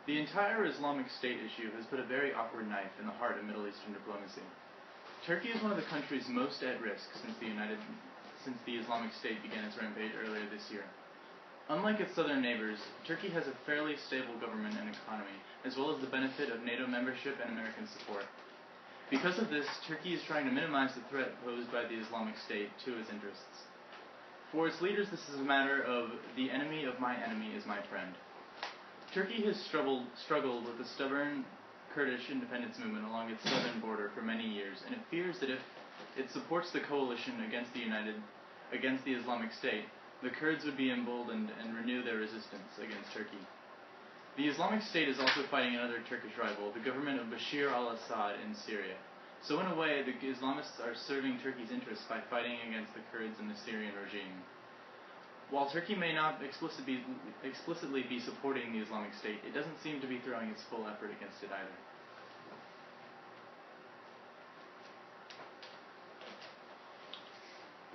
The entire Islamic State issue has put a very awkward knife in the heart of Middle Eastern diplomacy. Turkey is one of the countries most at risk since the Islamic State began its rampage earlier this year. Unlike its southern neighbors, Turkey has a fairly stable government and economy, as well as the benefit of NATO membership and American support. Because of this, Turkey is trying to minimize the threat posed by the Islamic State to its interests. For its leaders, this is a matter of the enemy of my enemy is my friend. Turkey has struggled with the stubborn Kurdish independence movement along its southern border for many years, and it fears that if it supports the coalition against the Islamic State, the Kurds would be emboldened and renew their resistance against Turkey. The Islamic State is also fighting another Turkish rival, the government of Bashir al-Assad in Syria. So in a way, the Islamists are serving Turkey's interests by fighting against the Kurds and the Syrian regime. While Turkey may not explicitly be supporting the Islamic State, it doesn't seem to be throwing its full effort against it either.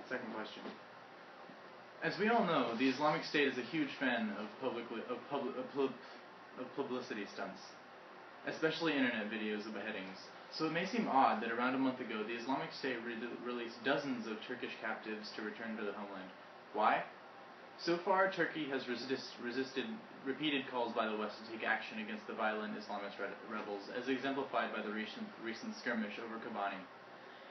Second question. As we all know, the Islamic State is a huge fan of publicity stunts, especially internet videos of beheadings. So it may seem odd that around a month ago, the Islamic State released dozens of Turkish captives to return to the homeland. Why? So far, Turkey has resisted repeated calls by the West to take action against the violent Islamist rebels, as exemplified by the recent skirmish over Kobani.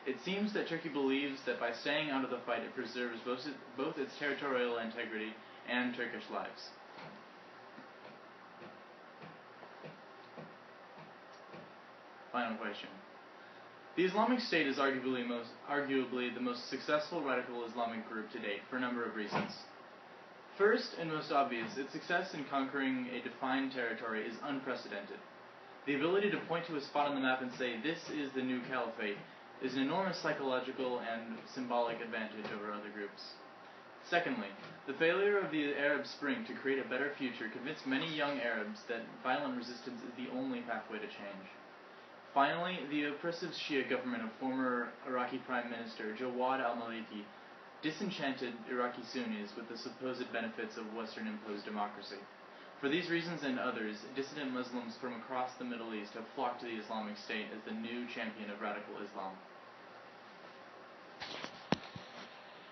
It seems that Turkey believes that by staying out of the fight, it preserves both its territorial integrity and Turkish lives. Final question. The Islamic State is arguably the most successful radical Islamic group to date for a number of reasons. First and most obvious, its success in conquering a defined territory is unprecedented. The ability to point to a spot on the map and say, "This is the new caliphate," is an enormous psychological and symbolic advantage over other groups. Secondly, the failure of the Arab Spring to create a better future convinced many young Arabs that violent resistance is the only pathway to change. Finally, the oppressive Shia government of former Iraqi Prime Minister Jawad al-Maliki disenchanted Iraqi Sunnis with the supposed benefits of Western-imposed democracy. For these reasons and others, dissident Muslims from across the Middle East have flocked to the Islamic State as the new champion of radical Islam.